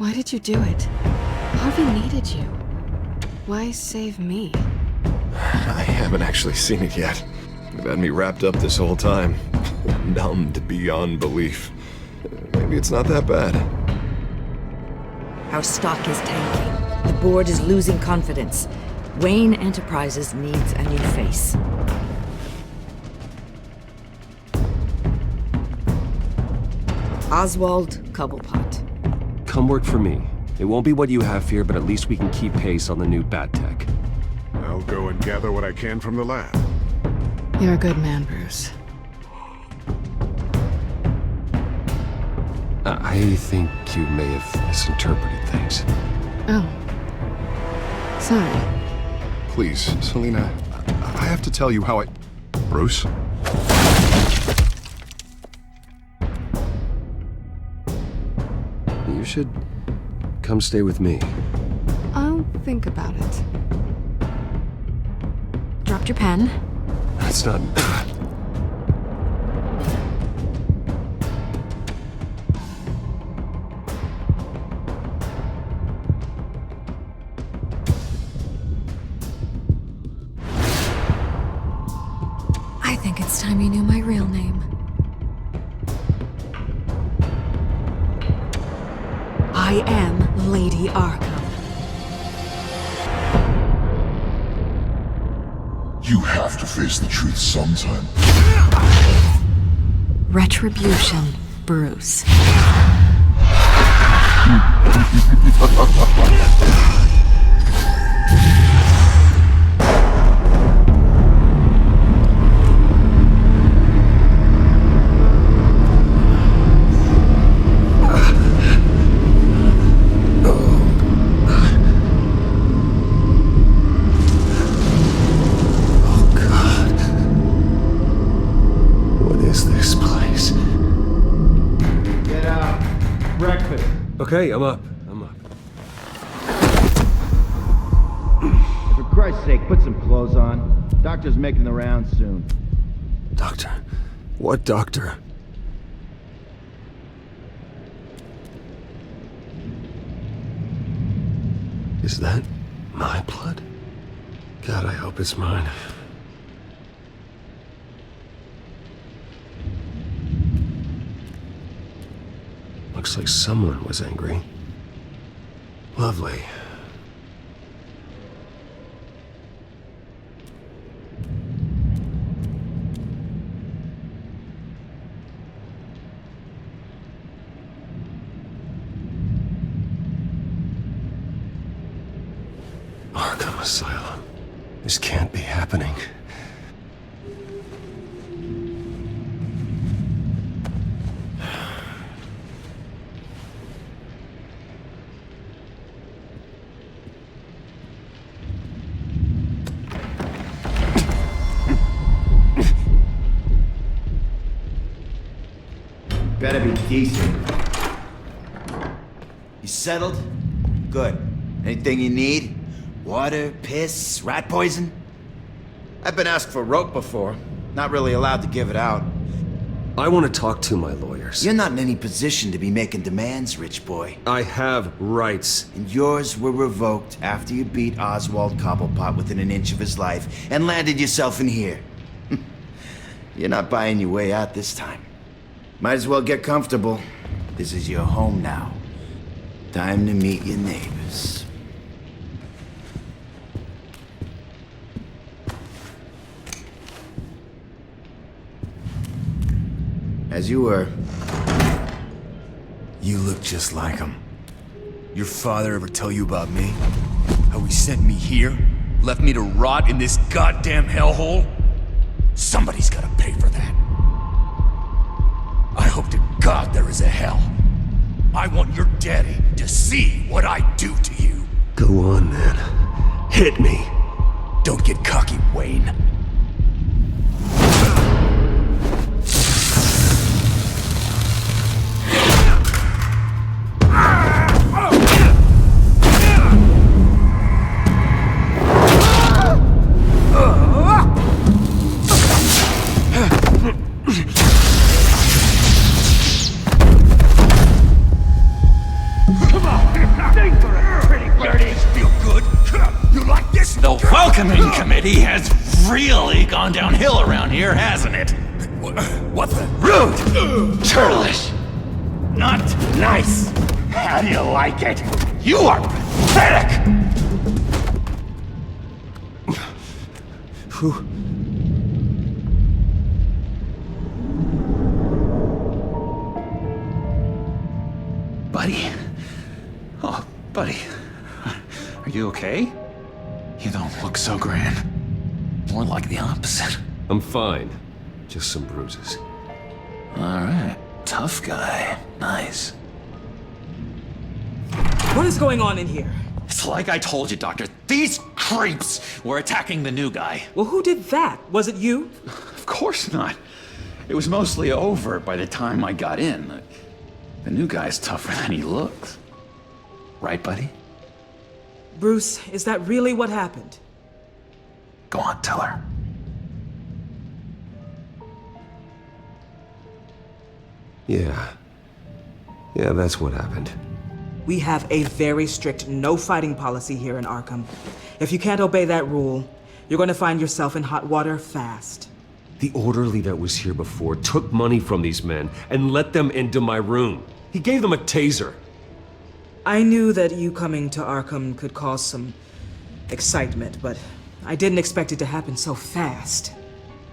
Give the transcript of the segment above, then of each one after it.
Why did you do it? Harvey needed you. Why save me? I haven't actually seen it yet. You've had me wrapped up this whole time. Numbed beyond belief. Maybe it's not that bad. Our stock is tanking. The board is losing confidence. Wayne Enterprises needs a new face. Oswald Cobblepot. Come work for me. It won't be what you have here, but at least we can keep pace on the new bat tech. I'll go and gather what I can from the lab. You're a good man, Bruce. I think you may have misinterpreted things. Oh. Sorry. Please, Selina, I have to tell you how I... Bruce? You should come stay with me. I'll think about it. Dropped your pen. That's not... I think it's time you knew my real name. I am Lady Arkham. You have to face the truth sometime. Retribution, Bruce. Okay, I'm up. For Christ's sake, put some clothes on. Doctor's making the rounds soon. Doctor? What doctor? Is that my blood? God, I hope it's mine. Looks like someone was angry. Lovely. Arkham Asylum. This can't be happening. Better be decent. You settled? Good. Anything you need? Water, piss, rat poison? I've been asked for rope before. Not really allowed to give it out. I want to talk to my lawyers. You're not in any position to be making demands, rich boy. I have rights. And yours were revoked after you beat Oswald Cobblepot within an inch of his life and landed yourself in here. You're not buying your way out this time. Might as well get comfortable. This is your home now. Time to meet your neighbors. As you were. You look just like him. Your father ever tell you about me? How he sent me here? Left me to rot in this goddamn hellhole? Somebody's gotta pay for that. I hope to God there is a hell. I want your daddy to see what I do to you. Go on, then. Hit me. Don't get cocky, Wayne. Come on! Already has really gone downhill around here, hasn't it? What the? Rude! Churlish! Not nice! How do you like it? You are pathetic! Whew. Buddy? Oh, buddy. Are you okay? You don't look so grand. More like the opposite. I'm fine. Just some bruises. Alright. Tough guy. Nice. What is going on in here? It's like I told you, Doctor. These creeps were attacking the new guy. Well, who did that? Was it you? Of course not. It was mostly over by the time I got in. The new guy's tougher than he looks. Right, buddy? Bruce, is that really what happened? Go on, tell her. Yeah. Yeah, that's what happened. We have a very strict no fighting policy here in Arkham. If you can't obey that rule, you're going to find yourself in hot water fast. The orderly that was here before took money from these men and let them into my room. He gave them a taser. I knew that you coming to Arkham could cause some excitement, but I didn't expect it to happen so fast.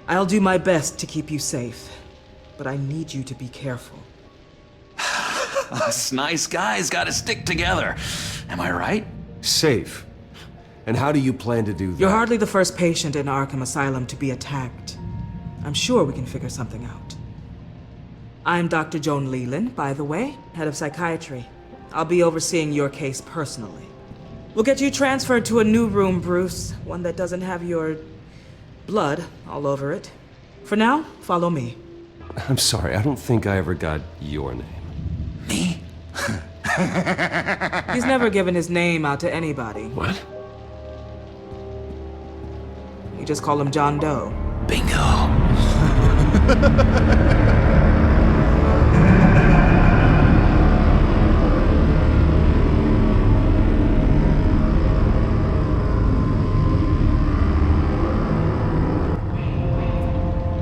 I'll do my best to keep you safe, but I need you to be careful. Us nice guys gotta stick together. Am I right? Safe. And how do you plan to do that? You're hardly the first patient in Arkham Asylum to be attacked. I'm sure we can figure something out. I'm Dr. Joan Leland, by the way, head of psychiatry. I'll be overseeing your case personally. We'll get you transferred to a new room, Bruce. One that doesn't have your blood all over it. For now, follow me. I'm sorry, I don't think I ever got your name. Me? He's never given his name out to anybody. What? You just call him John Doe. Bingo.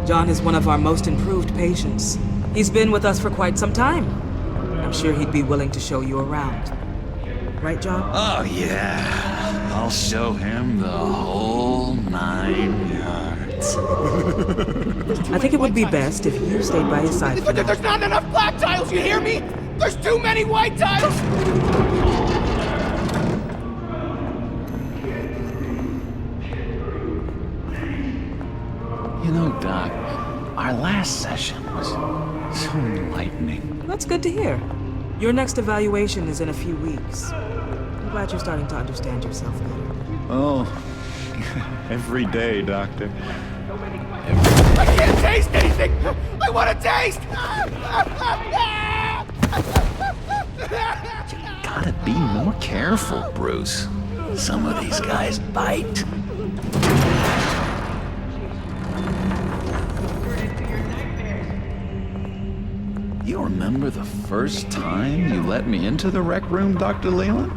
John is one of our most improved patients. He's been with us for quite some time. I'm sure he'd be willing to show you around. Right, John? Oh, yeah. I'll show him the whole 9 yards. I think it would be best if you stayed by his side for now. There's not enough black tiles, you hear me? There's too many white tiles! You know, Doc, our last session was so enlightening. That's good to hear. Your next evaluation is in a few weeks. I'm glad you're starting to understand yourself better. Oh, every day, Doctor. I can't taste anything! I want to taste! Gotta be more careful, Bruce. Some of these guys bite. You remember the first time you let me into the rec room, Dr. Leland?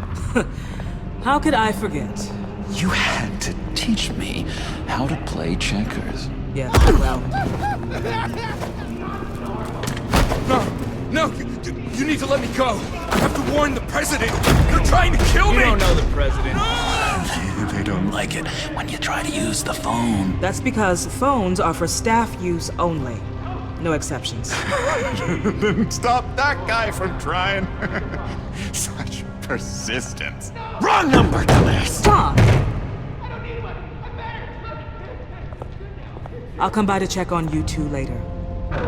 How could I forget? You had to teach me how to play checkers. Yeah, well... No, you need to let me go. I have to warn the president. They're trying to kill me. You don't know the president. They don't like it when you try to use the phone. That's because phones are for staff use only. No exceptions. Then stop that guy from trying. Such persistence. Wrong number, dumbass! Stop! I'll come by to check on you two later.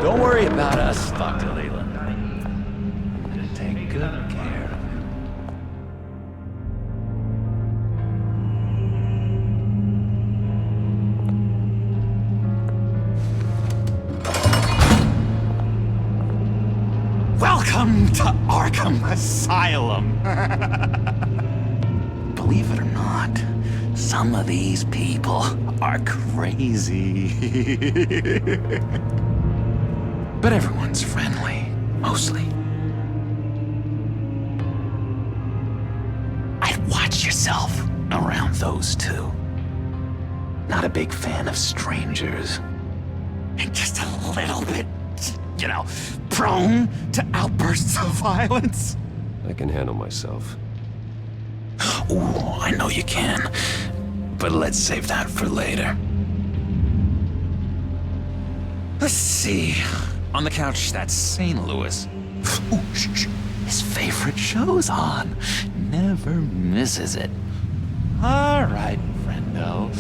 Don't worry about us, Dr. Leland. I'm gonna take good care of him. Welcome to Arkham Asylum. Believe it or not, some of these people are crazy. But everyone's friendly, mostly. I'd watch yourself around those two. not a big fan of strangers. And just a little bit, you know, prone to outbursts of violence. I can handle myself. Ooh, I know you can. But let's save that for later. Let's see. On the couch, that's St. Louis. Ooh, shh. His favorite show's on. Never misses it. All right, friendo.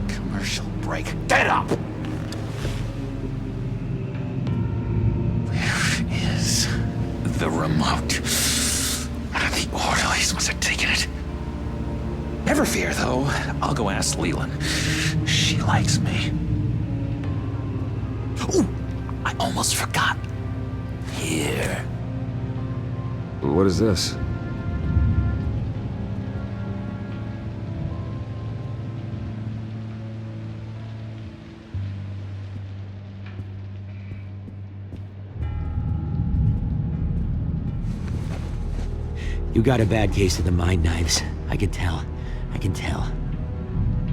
Commercial break. Get up! Where is the remote? The orderlies must have taken it. Never fear, though. I'll go ask Leland. She likes me. Ooh, I almost forgot. Here. What is this? You got a bad case of the mind knives. I can tell. I can tell.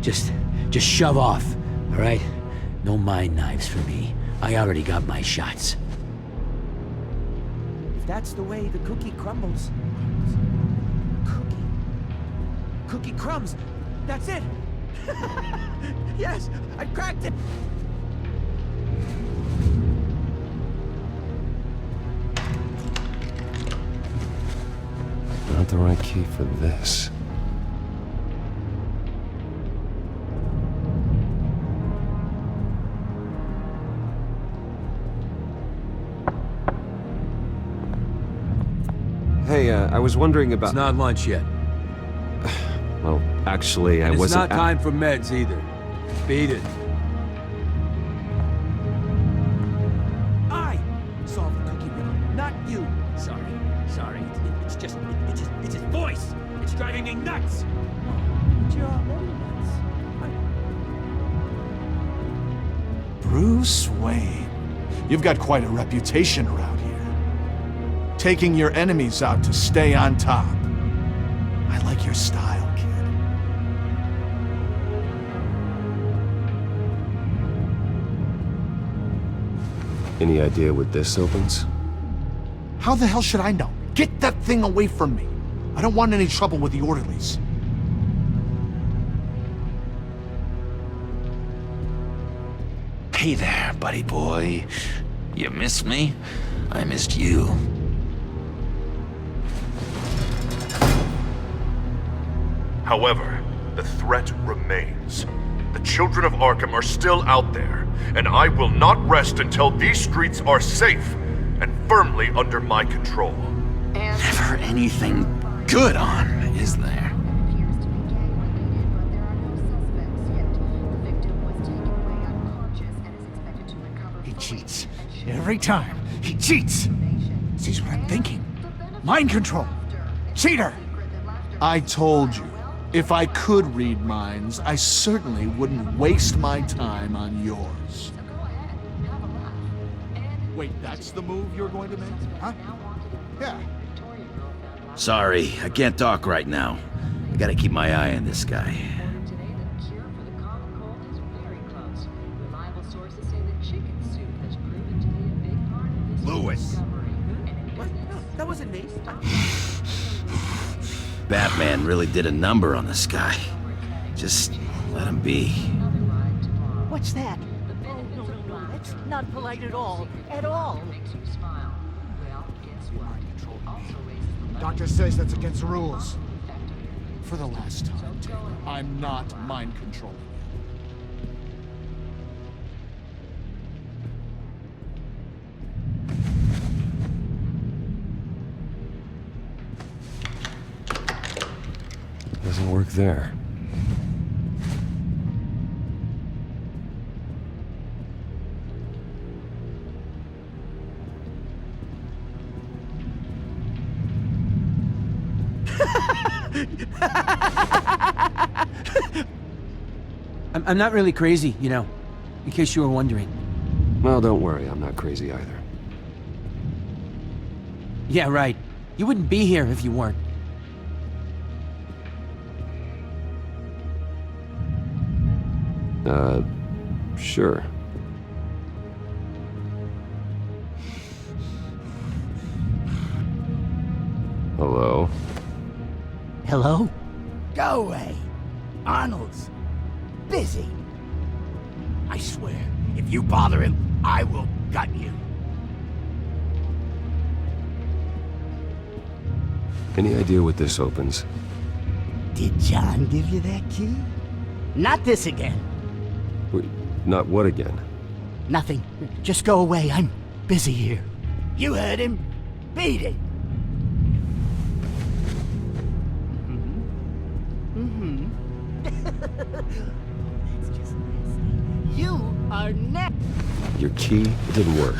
Just shove off, all right? No mind knives for me. I already got my shots. If that's the way the cookie crumbles... Cookie crumbs! That's it! Yes! I cracked it! Not the right key for this. Hey, I was wondering about... It's not lunch yet. Well, actually, I wasn't... It's not time for meds either. Beat it. I solved the cookie riddle, not you. Sorry. It's his voice. It's driving me nuts. But you're already nuts. Bruce Wayne. You've got quite a reputation around here. Taking your enemies out to stay on top. I like your style, kid. Any idea what this opens? How the hell should I know? Get that thing away from me. I don't want any trouble with the orderlies. Hey there, buddy boy. You missed me? I missed you. However, the threat remains. The children of Arkham are still out there, and I will not rest until these streets are safe and firmly under my control. Never anything good on, is there? He cheats. Every time. He cheats! Sees what I'm thinking. Mind control. Cheater! I told you. If I could read minds, I certainly wouldn't waste my time on yours. Wait, that's the move you're going to make? Huh? Yeah. Sorry, I can't talk right now. I gotta keep my eye on this guy. Lewis! What? No, that wasn't me. Batman really did a number on this guy. Just let him be. What's that? No, that's not polite at all. At all. Doctor says that's against the rules. For the last time, Taylor, I'm not mind controlling Doesn't work there. I'm not really crazy, you know, in case you were wondering. Well, don't worry, I'm not crazy either. Yeah, right. You wouldn't be here if you weren't. Sure. Hello? Hello? Go away. Arnold's busy. I swear, if you bother him, I will gut you. Any idea what this opens? Did John give you that key? Not this again. Wait, not what again? Nothing. Just go away. I'm busy here. You heard him. Beat it. That's just nasty. You are next. Your key? It didn't work.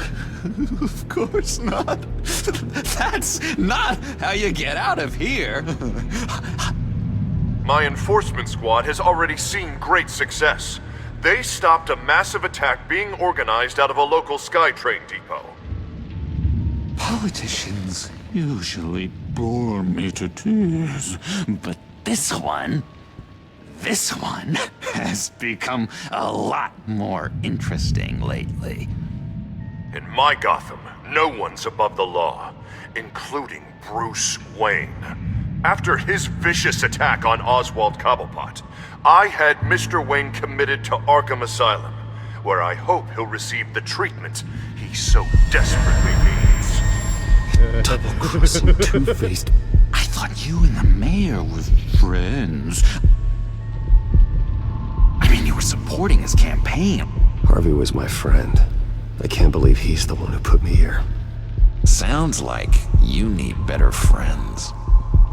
Of course not. That's not how you get out of here. My enforcement squad has already seen great success. They stopped a massive attack being organized out of a local SkyTrain depot. Politicians usually bore me to tears, but this one has become a lot more interesting lately. In my Gotham, no one's above the law, including Bruce Wayne. After his vicious attack on Oswald Cobblepot, I had Mr. Wayne committed to Arkham Asylum, where I hope he'll receive the treatment he so desperately needs. Double-crossing, two-faced. I thought you and the mayor were friends. I mean, you were supporting his campaign. Harvey was my friend. I can't believe he's the one who put me here. Sounds like you need better friends.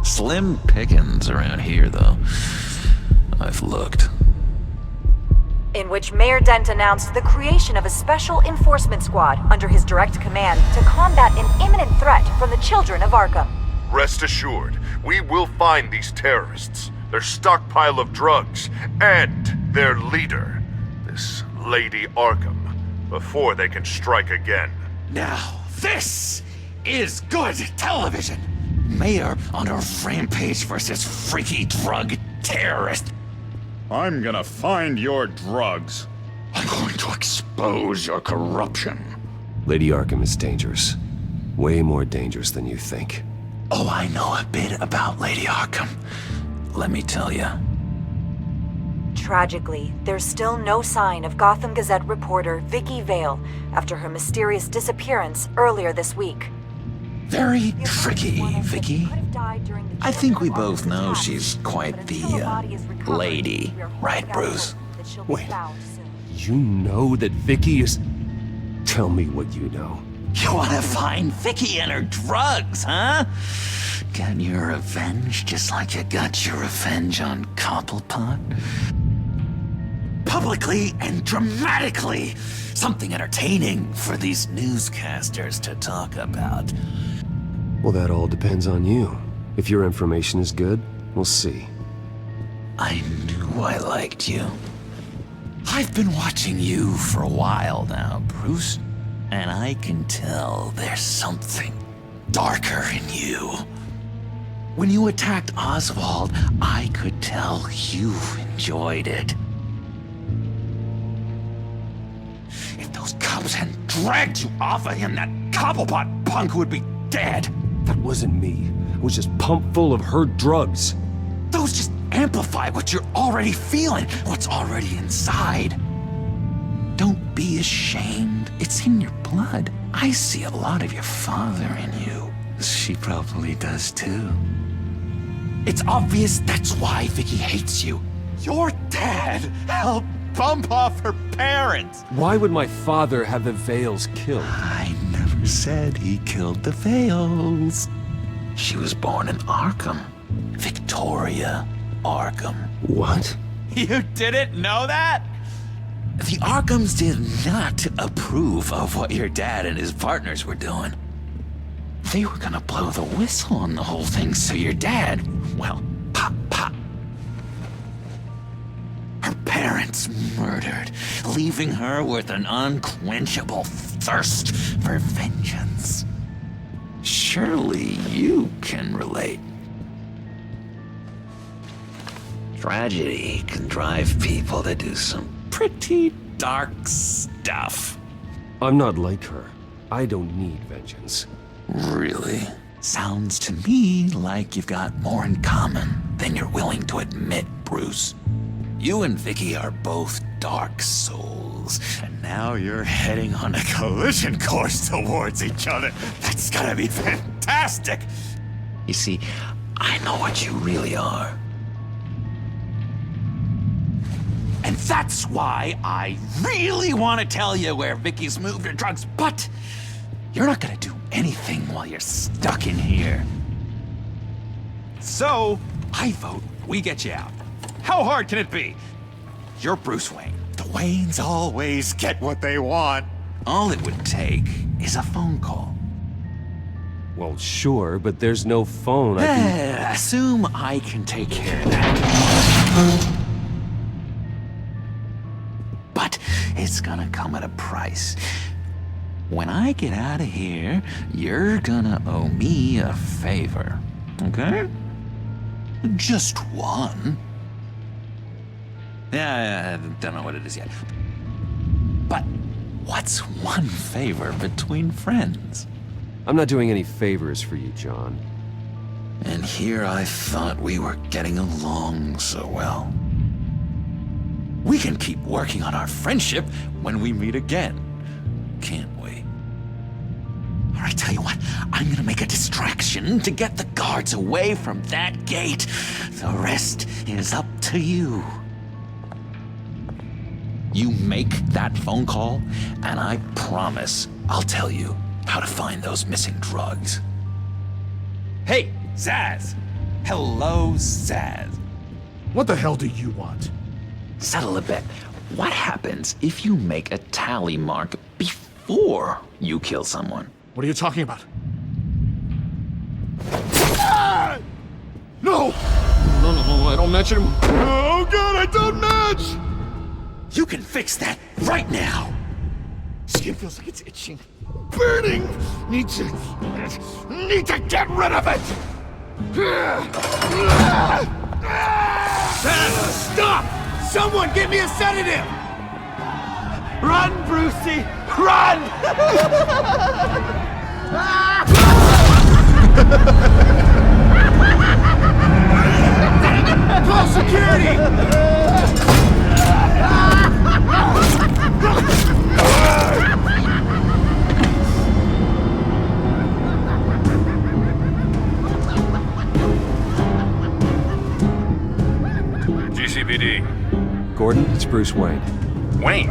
Slim pickings around here, though. I've looked. In which Mayor Dent announced the creation of a special enforcement squad under his direct command to combat an imminent threat from the children of Arkham. Rest assured, we will find these terrorists, their stockpile of drugs, and their leader, this Lady Arkham, before they can strike again. Now, this is good television! Mayor on a rampage versus freaky drug terrorist. I'm gonna find your drugs. I'm going to expose your corruption. Lady Arkham is dangerous. Way more dangerous than you think. Oh, I know a bit about Lady Arkham. Let me tell you. Tragically, there's still no sign of Gotham Gazette reporter Vicky Vale after her mysterious disappearance earlier this week. Very tricky, Vicky. I think we both know she's quite the, lady, right, Bruce? Wait, you know that Vicky is... Tell me what you know. You wanna find Vicky and her drugs, huh? Get your revenge just like you got your revenge on Cobblepot? Publicly and dramatically! Something entertaining for these newscasters to talk about. Well, that all depends on you. If your information is good, we'll see. I knew I liked you. I've been watching you for a while now, Bruce, and I can tell there's something darker in you. When you attacked Oswald, I could tell you enjoyed it. If those cops hadn't dragged you off of him, that Cobblepot punk would be dead. That wasn't me. I was just pumped full of her drugs. Those just amplify what you're already feeling, what's already inside. Don't be ashamed. It's in your blood. I see a lot of your father in you. She probably does too. It's obvious that's why Vicky hates you. Your dad helped bump off her parents. Why would my father have the Vales killed? I never said he killed the Vales. She was born in Arkham. Victoria Arkham. What? You didn't know that? The Arkhams did not approve of what your dad and his partners were doing. They were gonna blow the whistle on the whole thing, so your dad, well, pop. Her parents murdered, leaving her with an unquenchable thirst for vengeance. Surely you can relate. Tragedy can drive people to do some pretty dark stuff. I'm not like her. I don't need vengeance. Really? Sounds to me like you've got more in common than you're willing to admit, Bruce. You and Vicky are both dark souls, and now you're heading on a collision course towards each other. That's gotta be fantastic! You see, I know what you really are. And that's why I really want to tell you where Vicky's moved her drugs, but you're not gonna do anything while you're stuck in here. So, I vote we get you out. How hard can it be? You're Bruce Wayne. The Waynes always get what they want. All it would take is a phone call. Well, sure, but there's no phone. I can... Assume I can take care of that. But it's gonna come at a price. When I get out of here, you're gonna owe me a favor, okay? Just one. Yeah, I don't know what it is yet. But what's one favor between friends? I'm not doing any favors for you, John. And here I thought we were getting along so well. We can keep working on our friendship when we meet again, can't we? All right, tell you what, I'm gonna make a distraction to get the guards away from that gate. The rest is up to you. You make that phone call, and I promise I'll tell you how to find those missing drugs. Hey, Zsasz! Hello, Zsasz. What the hell do you want? Settle a bet. What happens if you make a tally mark before you kill someone? What are you talking about? Ah! No! No, I don't match anymore. Oh god, I don't match! You can fix that right now! Skin feels like it's itching. Burning! Need to get rid of it! Stop! Someone get me a sedative! Run, Brucey! Run! Call security! GCPD. Gordon, it's Bruce Wayne. Wayne?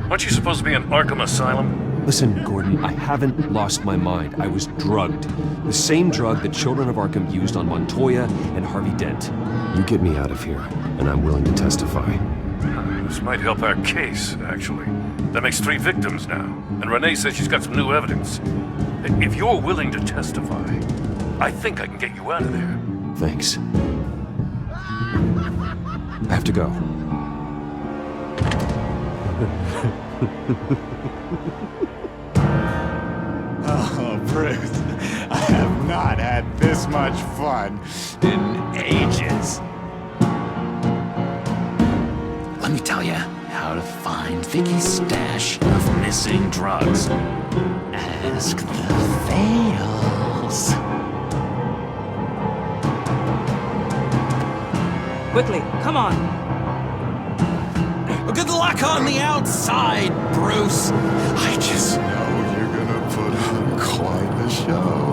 Aren't you supposed to be in Arkham Asylum? Listen, Gordon, I haven't lost my mind. I was drugged. The same drug the children of Arkham used on Montoya and Harvey Dent. You get me out of here, and I'm willing to testify. This might help our case, actually. That makes 3 victims now, and Renee says she's got some new evidence. If you're willing to testify, I think I can get you out of there. Thanks. I have to go. Oh, Bruce, I have not had this much fun in ages. Let me tell you how to find Vicky's stash of missing drugs. Ask the Fails. Quickly, come on. Good luck on the outside, Bruce. I just know you're gonna put on quite the show.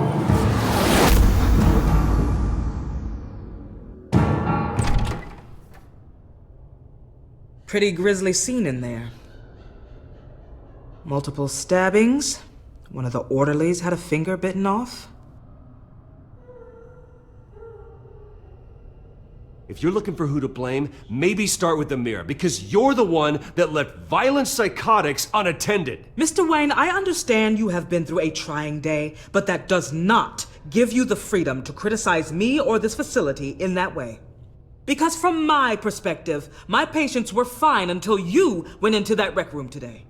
Pretty grisly scene in there. Multiple stabbings. One of the orderlies had a finger bitten off. If you're looking for who to blame, maybe start with the mirror, because you're the one that left violent psychotics unattended. Mr. Wayne, I understand you have been through a trying day, but that does not give you the freedom to criticize me or this facility in that way. Because from my perspective, my patients were fine until you went into that rec room today.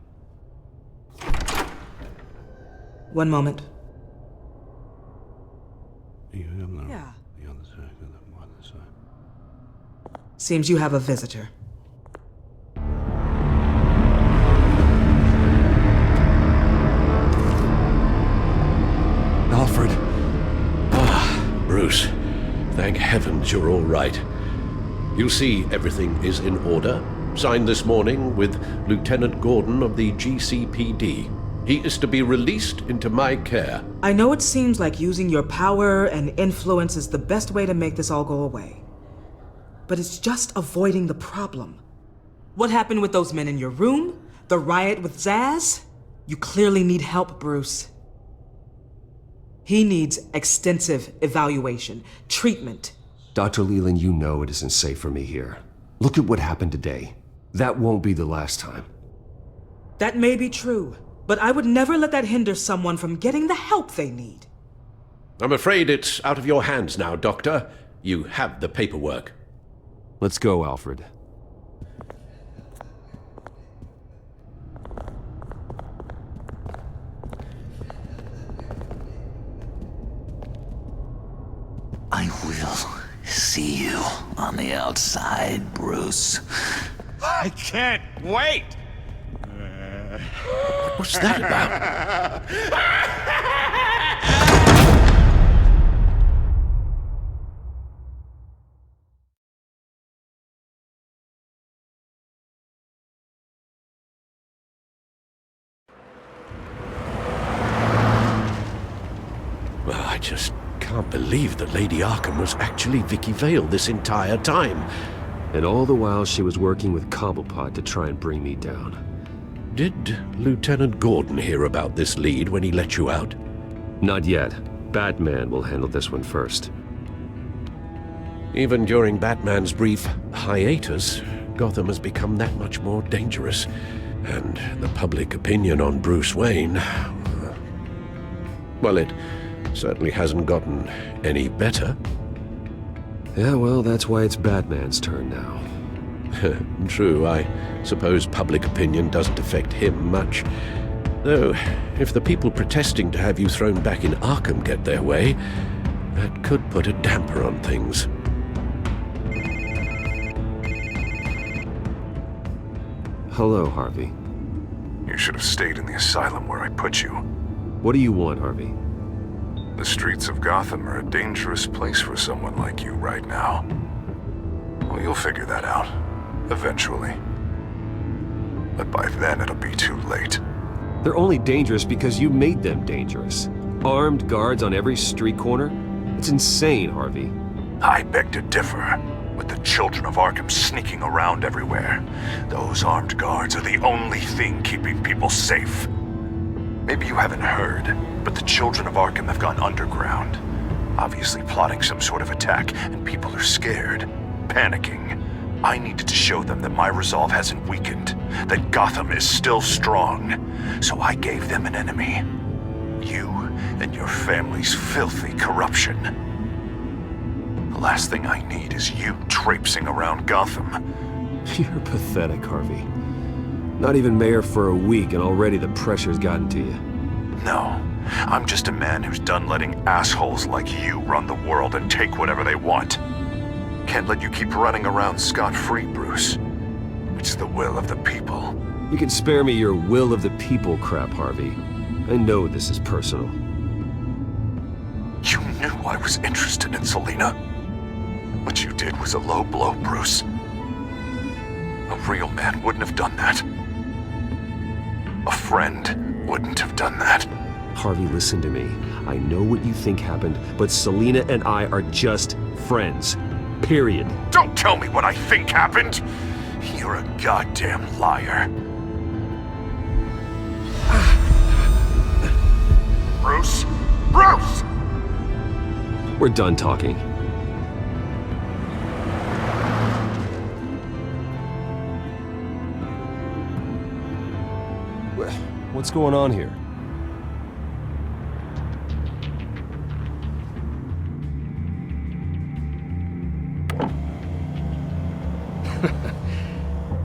One moment. Yeah. Seems you have a visitor. Thank heavens you're all right. You'll see everything is in order. Signed this morning with Lieutenant Gordon of the GCPD. He is to be released into my care. I know it seems like using your power and influence is the best way to make this all go away. But it's just avoiding the problem. What happened with those men in your room? The riot with Zaz? You clearly need help, Bruce. He needs extensive evaluation, treatment. Dr. Leland, you know it isn't safe for me here. Look at what happened today. That won't be the last time. That may be true, but I would never let that hinder someone from getting the help they need. I'm afraid it's out of your hands now, Doctor. You have the paperwork. Let's go, Alfred. I will see you on the outside, Bruce. I can't wait! What's that about? Well, I just can't believe that Lady Arkham was actually Vicky Vale this entire time. And all the while she was working with Cobblepot to try and bring me down. Did Lieutenant Gordon hear about this lead when he let you out? Not yet. Batman will handle this one first. Even during Batman's brief hiatus, Gotham has become that much more dangerous. And the public opinion on Bruce Wayne... well, it certainly hasn't gotten any better. Yeah, well, that's why it's Batman's turn now. True, I suppose public opinion doesn't affect him much. Though, if the people protesting to have you thrown back in Arkham get their way, that could put a damper on things. Hello, Harvey. You should have stayed in the asylum where I put you. What do you want, Harvey? The streets of Gotham are a dangerous place for someone like you right now. Well, you'll figure that out. Eventually. But by then, it'll be too late. They're only dangerous because you made them dangerous. Armed guards on every street corner? It's insane, Harvey. I beg to differ. With the children of Arkham sneaking around everywhere, those armed guards are the only thing keeping people safe. Maybe you haven't heard, but the children of Arkham have gone underground. Obviously plotting some sort of attack, and people are scared, panicking. I needed to show them that my resolve hasn't weakened, that Gotham is still strong. So I gave them an enemy. You and your family's filthy corruption. The last thing I need is you traipsing around Gotham. You're pathetic, Harvey. Not even mayor for a week and already the pressure's gotten to you. No, I'm just a man who's done letting assholes like you run the world and take whatever they want. Can't let you keep running around scot-free, Bruce. It's the will of the people. You can spare me your will of the people crap, Harvey. I know this is personal. You knew I was interested in Selina. What you did was a low blow, Bruce. A real man wouldn't have done that. A friend wouldn't have done that. Harvey, listen to me. I know what you think happened, but Selina and I are just friends. Period. Don't tell me what I think happened! You're a goddamn liar. Bruce? Bruce! We're done talking. What's going on here?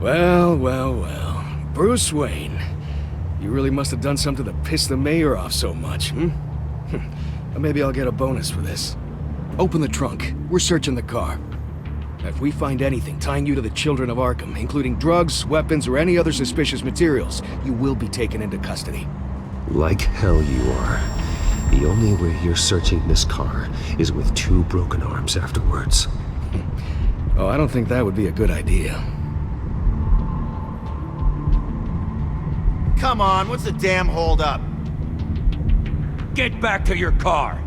Well. Bruce Wayne. You really must have done something to piss the mayor off so much, hmm? Maybe I'll get a bonus for this. Open the trunk. We're searching the car. If we find anything tying you to the children of Arkham, including drugs, weapons, or any other suspicious materials, you will be taken into custody. Like hell you are. The only way you're searching this car is with 2 broken arms afterwards. Oh, I don't think that would be a good idea. Come on, what's the damn holdup? Get back to your car!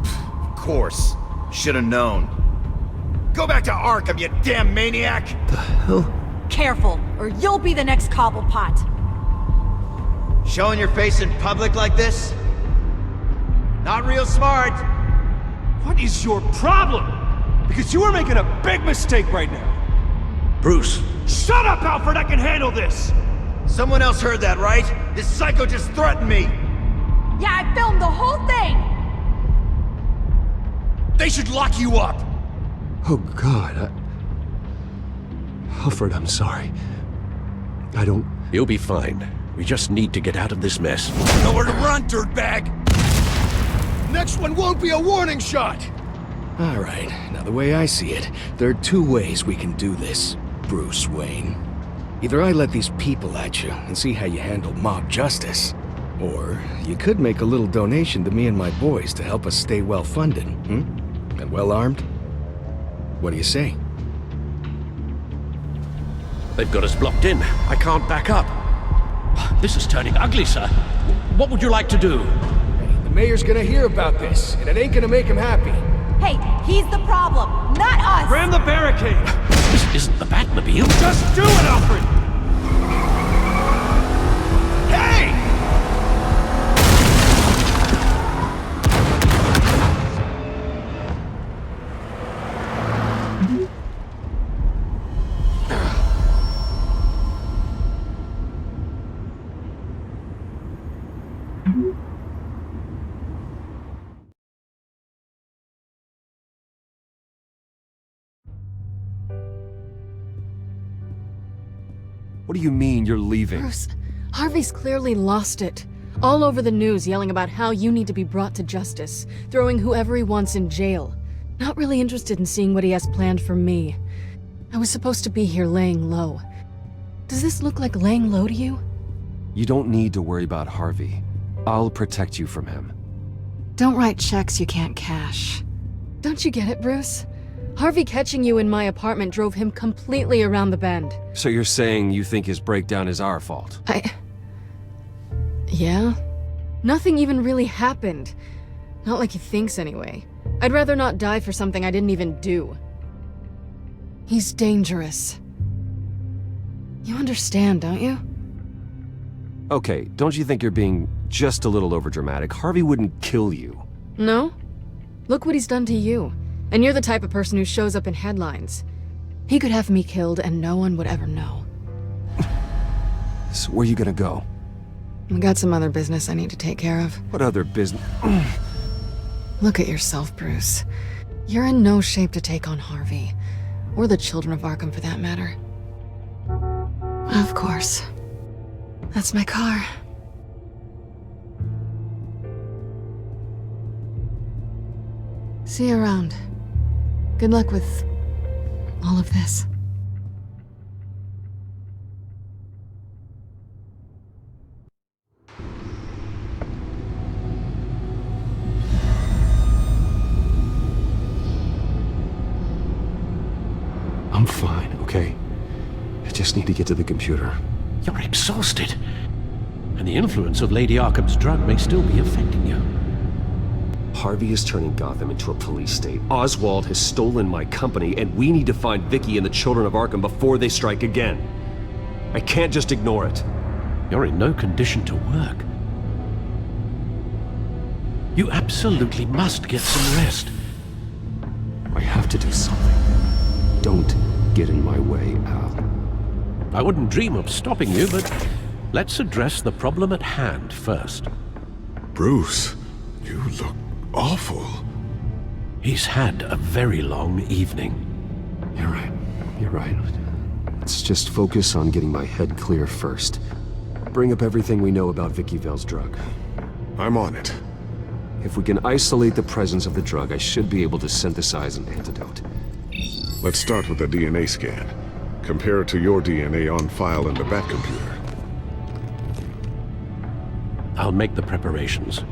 Of course. Should've known. Go back to Arkham, you damn maniac! The hell? Careful, or you'll be the next Cobblepot. Showing your face in public like this? Not real smart. What is your problem? Because you are making a big mistake right now. Bruce. Shut up, Alfred! I can handle this! Someone else heard that, right? This psycho just threatened me! Yeah, I filmed the whole thing! They should lock you up! Oh, God, Alfred, I'm sorry. I don't... You'll be fine. We just need to get out of this mess. Nowhere to run, dirtbag! Next one won't be a warning shot! Alright, now the way I see it, there are 2 ways we can do this, Bruce Wayne. Either I let these people at you and see how you handle mob justice, or you could make a little donation to me and my boys to help us stay well-funded, and well-armed. What do you say? They've got us blocked in. I can't back up. This is turning ugly, sir. What would you like to do? Hey, the mayor's gonna hear about this, and it ain't gonna make him happy. Hey, he's the problem, not us! Ram the barricade! This isn't the Batmobile. Just do it, Alfred! Hey! What do you mean you're leaving? Bruce, Harvey's clearly lost it. All over the news yelling about how you need to be brought to justice, throwing whoever he wants in jail. Not really interested in seeing what he has planned for me. I was supposed to be here laying low. Does this look like laying low to you? You don't need to worry about Harvey. I'll protect you from him. Don't write checks you can't cash. Don't you get it, Bruce? Harvey catching you in my apartment drove him completely around the bend. So you're saying you think his breakdown is our fault? Yeah? Nothing even really happened. Not like he thinks, anyway. I'd rather not die for something I didn't even do. He's dangerous. You understand, don't you? Okay, don't you think you're being just a little overdramatic? Harvey wouldn't kill you. No? Look what he's done to you. And you're the type of person who shows up in headlines. He could have me killed and no one would ever know. So where are you gonna go? I got some other business I need to take care of. What other business? Look at yourself, Bruce. You're in no shape to take on Harvey. Or the children of Arkham, for that matter. Of course. That's my car. See you around. Good luck with all of this. I'm fine, okay? I just need to get to the computer. You're exhausted. And the influence of Lady Arkham's drug may still be affecting you. Harvey is turning Gotham into a police state. Oswald has stolen my company, and we need to find Vicky and the children of Arkham before they strike again. I can't just ignore it. You're in no condition to work. You absolutely must get some rest. I have to do something. Don't get in my way, Al. I wouldn't dream of stopping you, but let's address the problem at hand first. Bruce, you look awful. He's had a very long evening. You're right. You're right. Let's just focus on getting my head clear first. Bring up everything we know about Vicky Vale's drug. I'm on it. If we can isolate the presence of the drug, I should be able to synthesize an antidote. Let's start with a DNA scan. Compare it to your DNA on file in the Batcomputer. I'll make the preparations.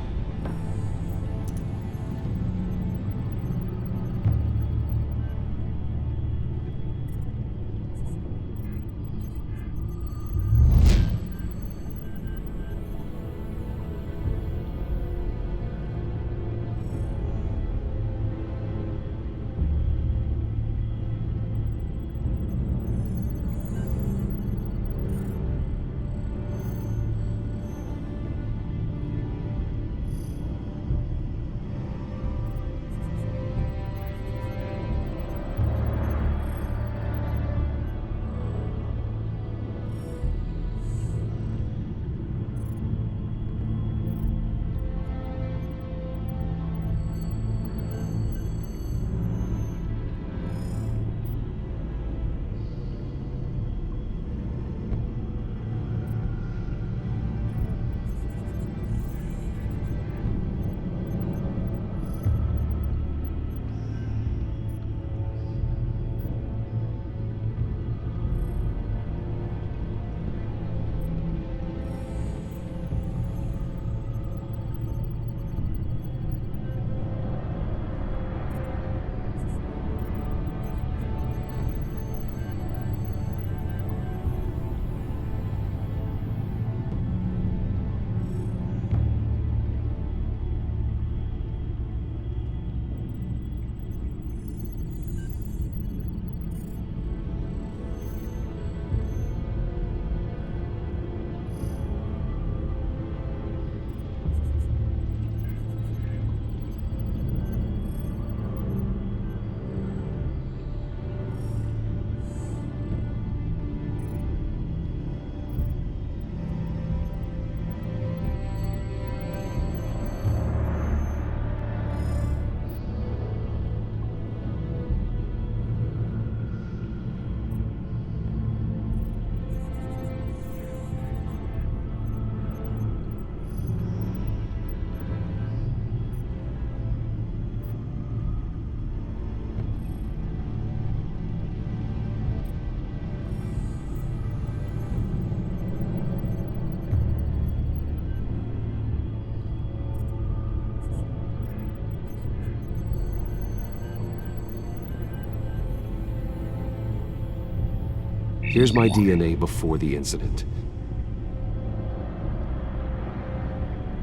Here's my DNA before the incident.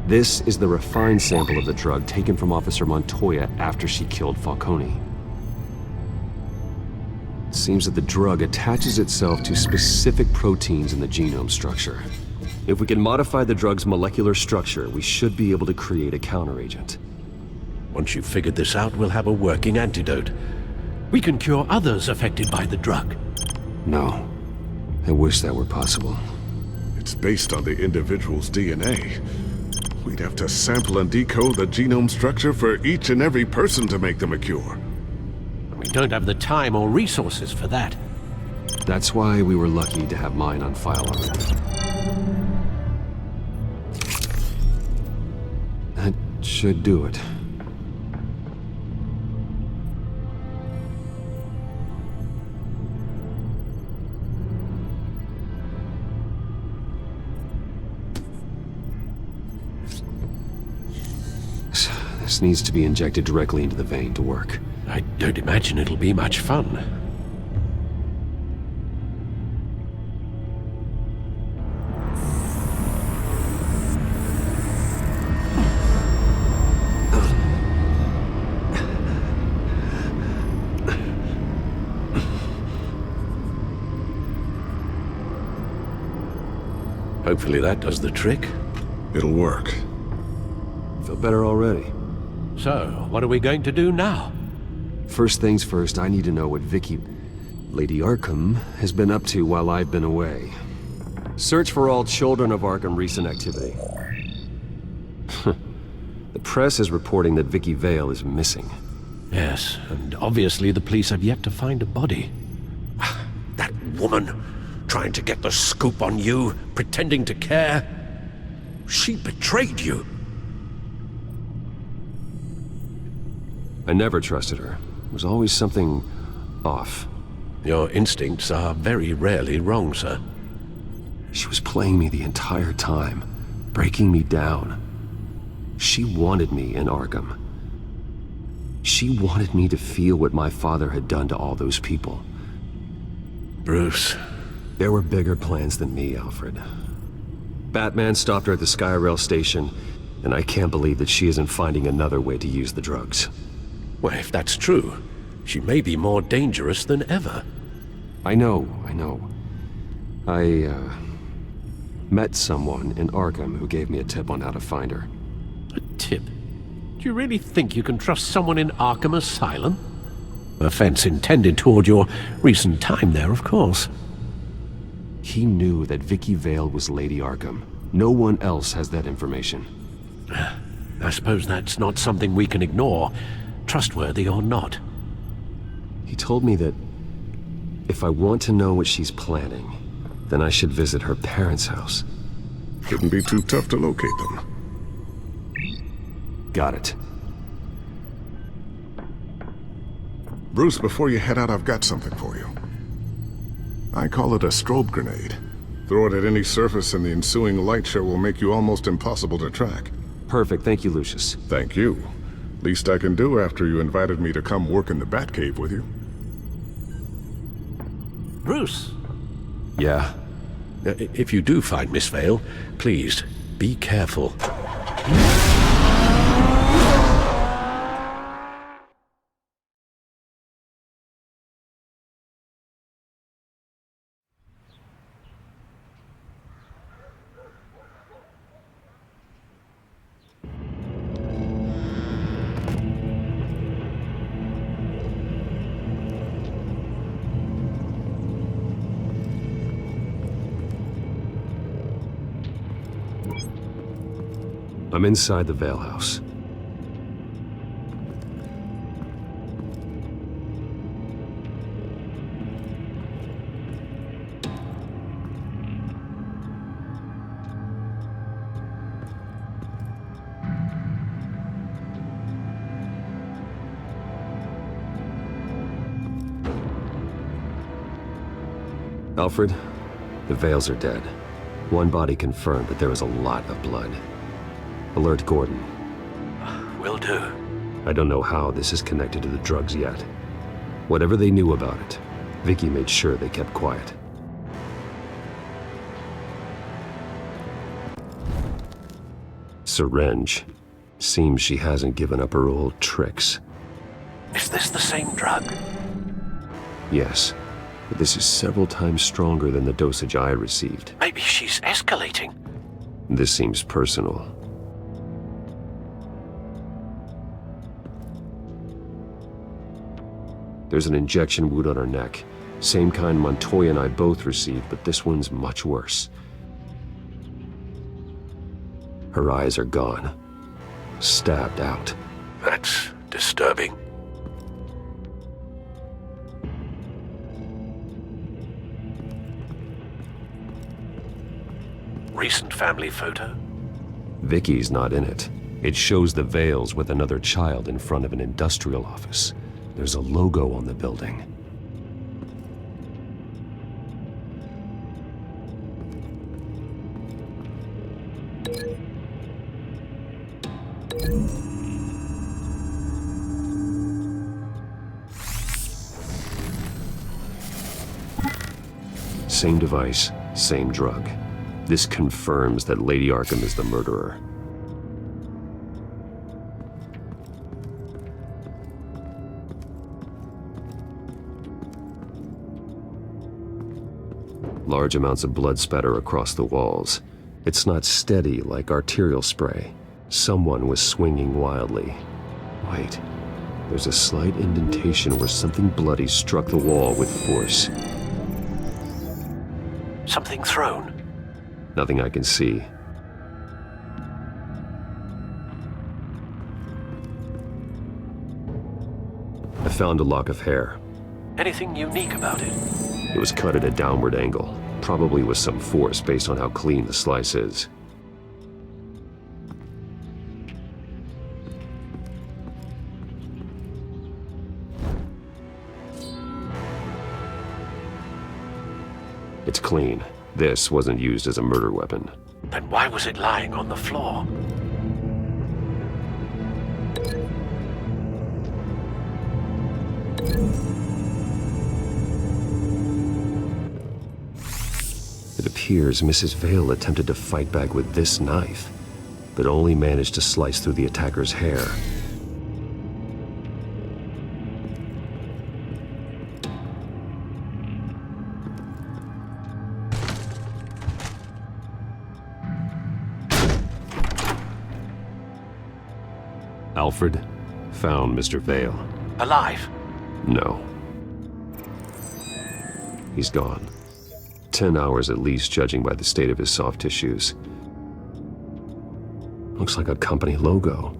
This is the refined sample of the drug taken from Officer Montoya after she killed Falcone. It seems that the drug attaches itself to specific proteins in the genome structure. If we can modify the drug's molecular structure, we should be able to create a counteragent. Once you've figured this out, we'll have a working antidote. We can cure others affected by the drug. No. I wish that were possible. It's based on the individual's DNA. We'd have to sample and decode the genome structure for each and every person to make them a cure. We don't have the time or resources for that. That's why we were lucky to have mine on file already. That should do it. This needs to be injected directly into the vein to work. I don't imagine it'll be much fun. Hopefully that does the trick. It'll work. Feel better already. So, what are we going to do now? First things first, I need to know what Lady Arkham, has been up to while I've been away. Search for all children of Arkham recent activity. The press is reporting that Vicky Vale is missing. Yes, and obviously the police have yet to find a body. That woman, trying to get the scoop on you, pretending to care. She betrayed you. I never trusted her. There was always something off. Your instincts are very rarely wrong, sir. She was playing me the entire time, breaking me down. She wanted me in Arkham. She wanted me to feel what my father had done to all those people. Bruce. There were bigger plans than me, Alfred. Batman stopped her at the Skyrail station, and I can't believe that she isn't finding another way to use the drugs. Well, if that's true, she may be more dangerous than ever. I know. I met someone in Arkham who gave me a tip on how to find her. A tip? Do you really think you can trust someone in Arkham Asylum? Offense intended toward your recent time there, of course. He knew that Vicky Vale was Lady Arkham. No one else has that information. I suppose that's not something we can ignore, trustworthy or not. He told me that if I want to know what she's planning, then I should visit her parents' house. Shouldn't be too tough to locate them. Got it. Bruce, before you head out, I've got something for you. I call it a strobe grenade. Throw it at any surface and the ensuing light show will make you almost impossible to track. Perfect, thank you, Lucius. Thank you. Least I can do after you invited me to come work in the Batcave with you. Bruce? Yeah? If you do find Miss Vale, please, be careful. I'm inside the Vale house. Alfred, the Vales are dead. One body confirmed, but there is a lot of blood. Alert Gordon. Will do. I don't know how this is connected to the drugs yet. Whatever they knew about it, Vicky made sure they kept quiet. syringe. Seems she hasn't given up her old tricks. Is this the same drug? Yes, but this is several times stronger than the dosage I received. Maybe she's escalating. This seems personal. There's an injection wound on her neck. Same kind Montoya and I both received, but this one's much worse. Her eyes are gone. Stabbed out. That's disturbing. Recent family photo? Vicky's not in it. It shows the Vales with another child in front of an industrial office. There's a logo on the building. Same device, same drug. This confirms that Lady Arkham is the murderer. Large amounts of blood spatter across the walls. It's not steady like arterial spray. Someone was swinging wildly. Wait, there's a slight indentation where something bloody struck the wall with force. Something thrown? Nothing I can see. I found a lock of hair. Anything unique about it? It was cut at a downward angle, probably with some force based on how clean the slice is. It's clean. This wasn't used as a murder weapon. Then why was it lying on the floor? It appears Mrs. Vale attempted to fight back with this knife, but only managed to slice through the attacker's hair. Alfred found Mr. Vale. Alive? No. He's gone. 10 hours at least, judging by the state of his soft tissues. Looks like a company logo.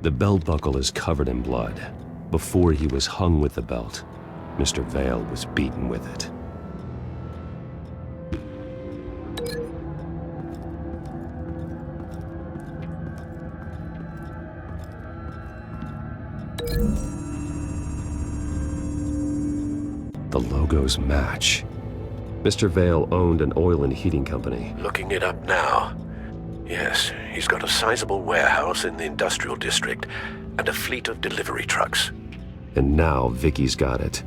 The belt buckle is covered in blood. Before he was hung with the belt, Mr. Vale was beaten with it. The logos match. Mr. Vale owned an oil and heating company. Looking it up now. Yes, he's got a sizable warehouse in the industrial district and a fleet of delivery trucks. And now Vicky's got it.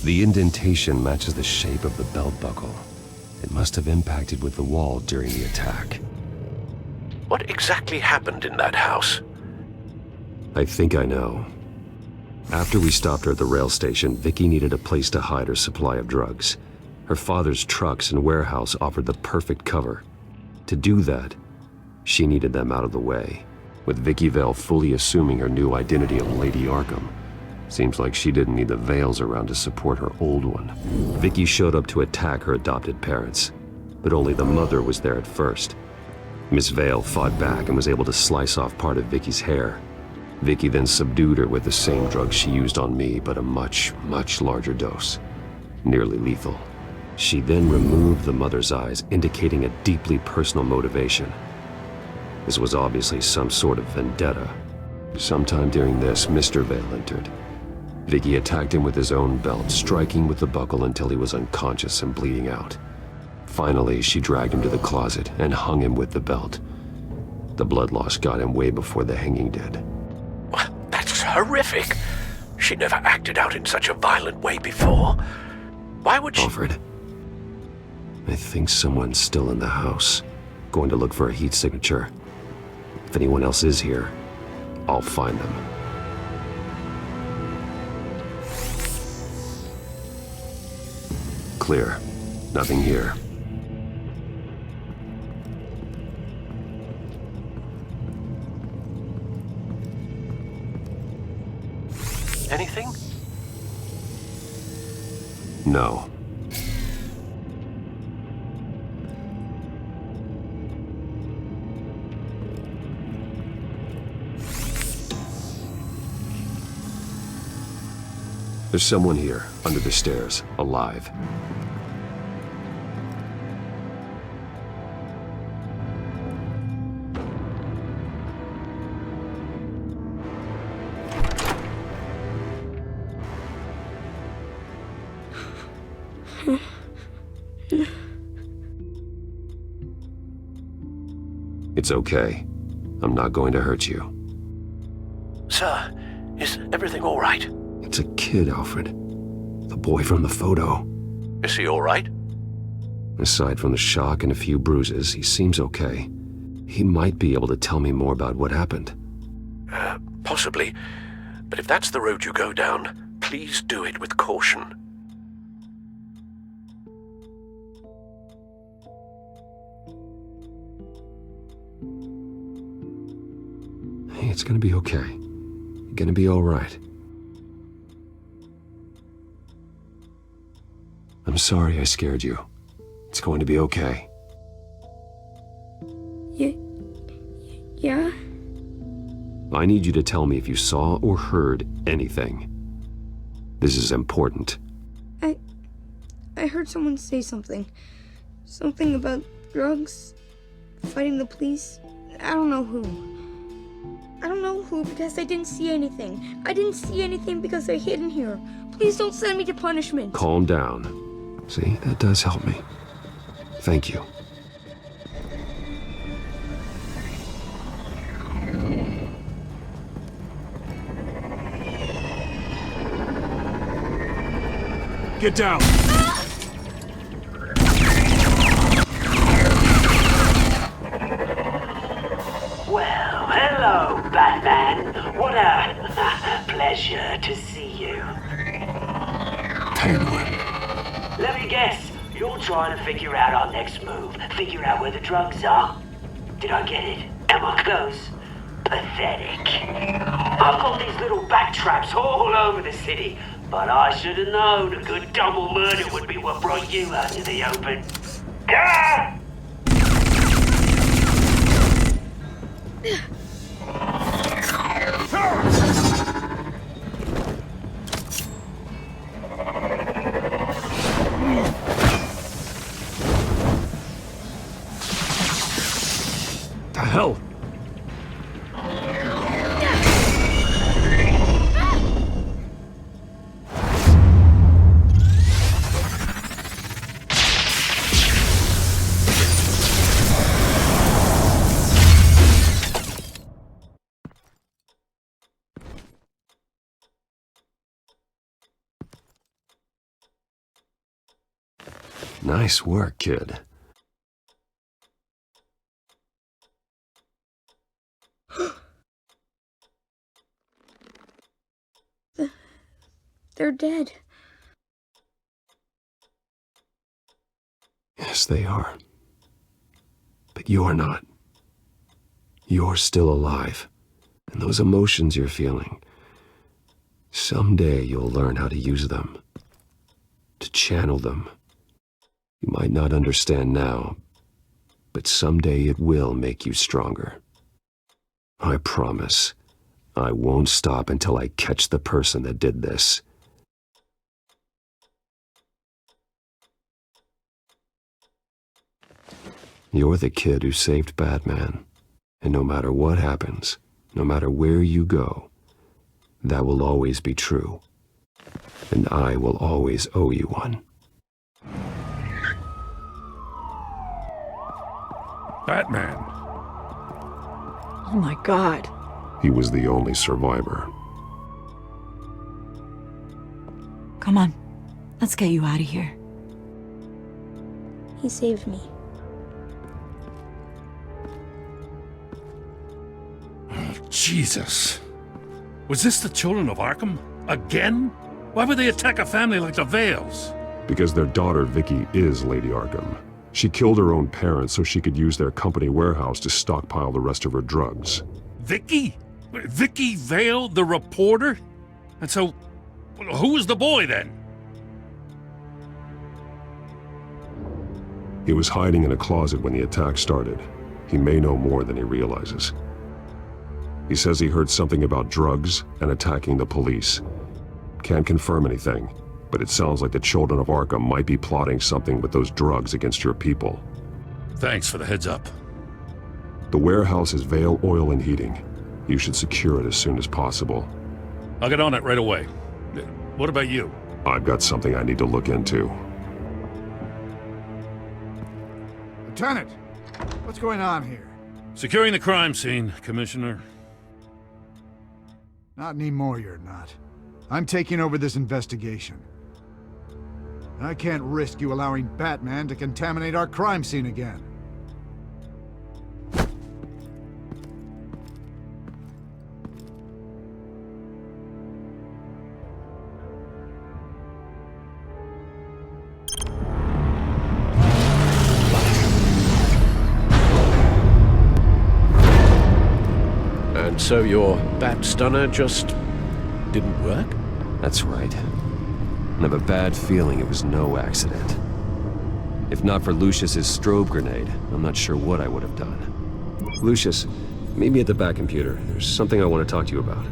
The indentation matches the shape of the belt buckle. It must have impacted with the wall during the attack. What exactly happened in that house? I think I know. After we stopped her at the rail station, Vicky needed a place to hide her supply of drugs. Her father's trucks and warehouse offered the perfect cover. To do that, she needed them out of the way, with Vicky Vale fully assuming her new identity of Lady Arkham. Seems like she didn't need the Vales around to support her old one. Vicky showed up to attack her adopted parents, but only the mother was there at first. Miss Vale fought back and was able to slice off part of Vicky's hair. Vicky then subdued her with the same drug she used on me, but a much, much larger dose. Nearly lethal. She then removed the mother's eyes, indicating a deeply personal motivation. This was obviously some sort of vendetta. Sometime during this, Mr. Vale entered. Vicky attacked him with his own belt, striking with the buckle until he was unconscious and bleeding out. Finally, she dragged him to the closet and hung him with the belt. The blood loss got him way before the hanging did. That's horrific. She never acted out in such a violent way before. Why would she... Alfred, I think someone's still in the house. Going to look for a heat signature. If anyone else is here, I'll find them. Clear. Nothing here. Anything? No. There's someone here, under the stairs, alive. It's okay. I'm not going to hurt you. Sir, is everything all right? It's a kid, Alfred. The boy from the photo. Is he all right? Aside from the shock and a few bruises, he seems okay. He might be able to tell me more about what happened. Possibly. But if that's the road you go down, please do it with caution. Hey, it's gonna be okay. You're gonna be all right. I'm sorry I scared you. It's going to be okay. Yeah? I need you to tell me if you saw or heard anything. This is important. I heard someone say something. Something about drugs, fighting the police. I don't know who. I don't know who because I didn't see anything. I didn't see anything because they're hidden here. Please don't send me to punishment. Calm down. See, that does help me. Thank you. Get down! Well, hello, Batman. What a pleasure to see you. Penguin. Let me guess, you're trying to figure out our next move. Figure out where the drugs are. Did I get it? Am I close? Pathetic. I've got these little back traps all over the city, but I should have known a good double murder would be what brought you out into the open. Ah! The hell? Nice work, kid. They're dead. Yes, they are. But you're not. You're still alive. And those emotions you're feeling, someday you'll learn how to use them. To channel them. You might not understand now, but someday it will make you stronger. I promise, I won't stop until I catch the person that did this. You're the kid who saved Batman, and no matter what happens, no matter where you go, that will always be true, and I will always owe you one. Batman. Oh my god. He was the only survivor. Come on. Let's get you out of here. He saved me. Oh, Jesus. Was this the children of Arkham? Again? Why would they attack a family like the Vales? Because their daughter, Vicky, is Lady Arkham. She killed her own parents so she could use their company warehouse to stockpile the rest of her drugs. Vicky? Vicky Vale, the reporter? And so, who was the boy then? He was hiding in a closet when the attack started. He may know more than he realizes. He says he heard something about drugs and attacking the police. Can't confirm anything, but it sounds like the children of Arkham might be plotting something with those drugs against your people. Thanks for the heads up. The warehouse is Vale Oil and Heating. You should secure it as soon as possible. I'll get on it right away. What about you? I've got something I need to look into. Lieutenant, what's going on here? Securing the crime scene, Commissioner. Not anymore, you're not. I'm taking over this investigation. And I can't risk you allowing Batman to contaminate our crime scene again. And so your bat stunner just didn't work? That's right. I have a bad feeling it was no accident. If not for Lucius's strobe grenade, I'm not sure what I would have done. Lucius, meet me at the back computer. There's something I want to talk to you about.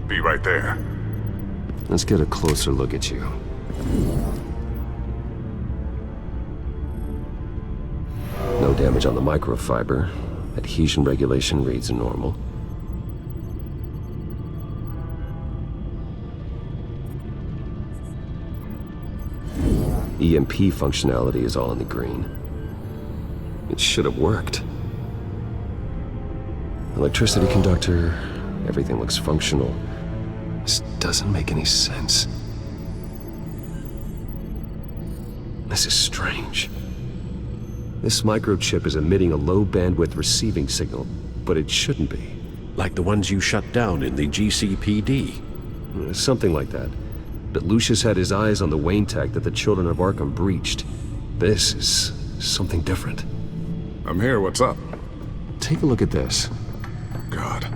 Be right there. Let's get a closer look at you. No damage on the microfiber. Adhesion regulation reads normal. EMP functionality is all in the green. It should have worked. Electricity conductor, everything looks functional. This doesn't make any sense. This is strange. This microchip is emitting a low bandwidth receiving signal, but it shouldn't be. Like the ones you shut down in the GCPD? Something like that. But Lucius had his eyes on the Wayne tech that the children of Arkham breached. This is something different. I'm here, what's up? Take a look at this. God,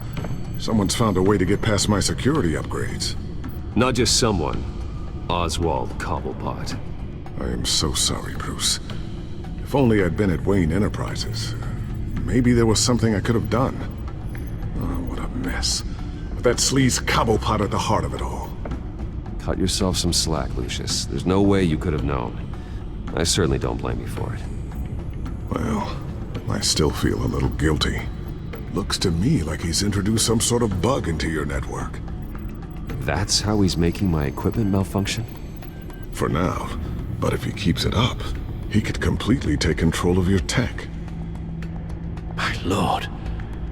someone's found a way to get past my security upgrades. Not just someone. Oswald Cobblepot. I am so sorry, Bruce. If only I'd been at Wayne Enterprises. Maybe there was something I could have done. Oh, what a mess. With that sleaze Cobblepot at the heart of it all. Cut yourself some slack, Lucius. There's no way you could have known. I certainly don't blame you for it. Well, I still feel a little guilty. Looks to me like he's introduced some sort of bug into your network. That's how he's making my equipment malfunction? For now. But if he keeps it up, he could completely take control of your tech. My lord,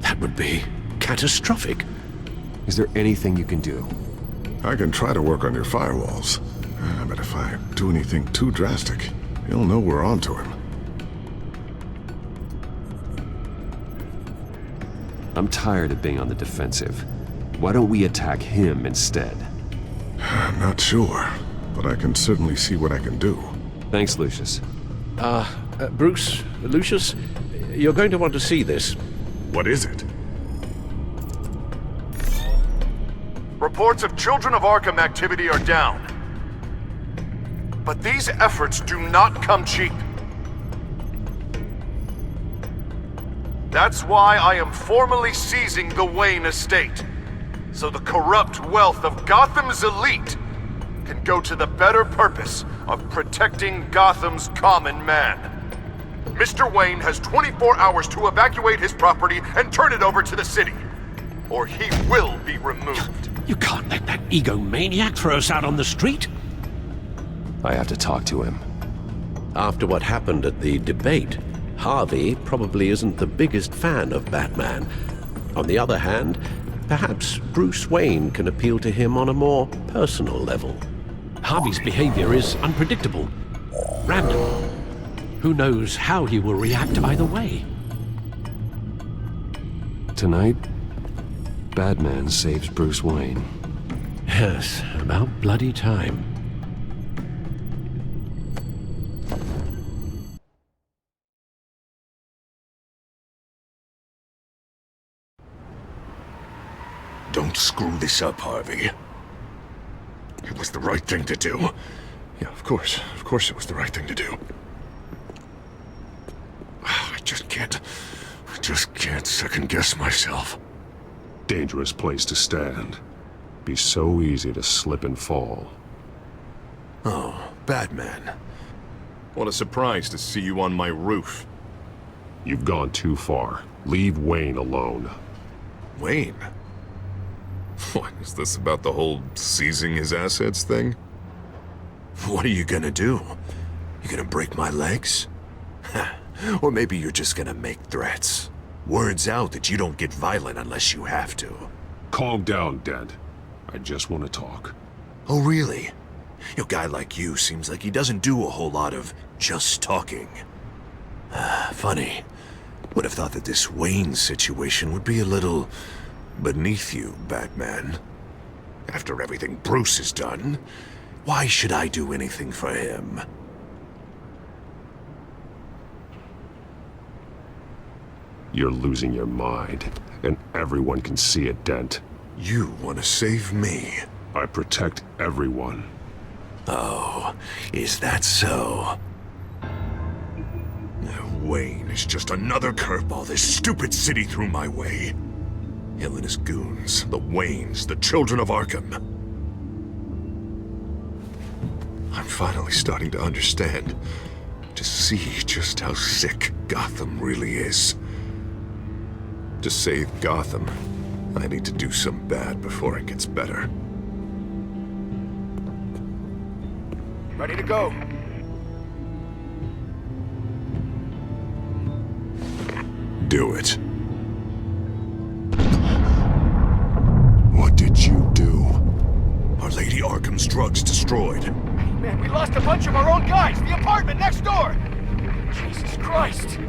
that would be catastrophic. Is there anything you can do? I can try to work on your firewalls. But if I do anything too drastic, he'll know we're onto him. I'm tired of being on the defensive. Why don't we attack him instead? I'm not sure, but I can certainly see what I can do. Thanks, Lucius. Bruce, Lucius, you're going to want to see this. What is it? Reports of Children of Arkham activity are down. But these efforts do not come cheap. That's why I am formally seizing the Wayne estate, so the corrupt wealth of Gotham's elite can go to the better purpose of protecting Gotham's common man. Mr. Wayne has 24 hours to evacuate his property and turn it over to the city, or he will be removed. You can't let that egomaniac throw us out on the street. I have to talk to him. After what happened at the debate, Harvey probably isn't the biggest fan of Batman. On the other hand, perhaps Bruce Wayne can appeal to him on a more personal level. Harvey's behavior is unpredictable, random. Who knows how he will react either way? Tonight, Batman saves Bruce Wayne. Yes, about bloody time. Don't screw this up, Harvey. It was the right thing to do. Yeah, of course it was the right thing to do. I just can't second guess myself. Dangerous place to stand. Be so easy to slip and fall. Oh, Batman. What a surprise to see you on my roof. You've gone too far. Leave Wayne alone. Wayne? What, is this about the whole seizing his assets thing? What are you gonna do? You gonna break my legs? Or maybe you're just gonna make threats. Words out that you don't get violent unless you have to. Calm down, Dent. I just want to talk. Oh, really? A guy like you seems like he doesn't do a whole lot of just talking. Funny. Would have thought that this Wayne situation would be a little beneath you, Batman. After everything Bruce has done, why should I do anything for him? You're losing your mind, and everyone can see it, Dent. You want to save me? I protect everyone. Oh, is that so? Wayne is just another curveball this stupid city threw my way. Hill and his goons, the Waynes, the children of Arkham. I'm finally starting to understand, to see just how sick Gotham really is. To save Gotham, I need to do some bad before it gets better. Ready to go. Do it. What did you do? Our Lady Arkham's drugs destroyed. Man, we lost a bunch of our own guys. The apartment next door. Jesus Christ.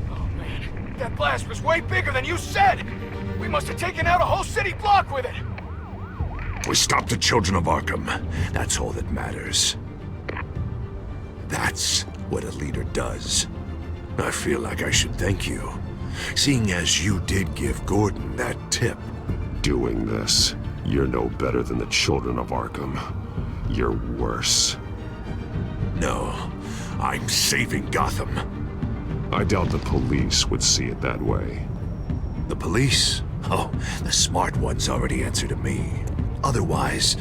Oh, man. That blast was way bigger than you said. We must have taken out a whole city block with it. We stopped the children of Arkham. That's all that matters. That's what a leader does. I feel like I should thank you, seeing as you did give Gordon that tip. Doing this, you're no better than the children of Arkham. You're worse. No, I'm saving Gotham. I doubt the police would see it that way. The police? Oh, the smart ones already answer to me. Otherwise,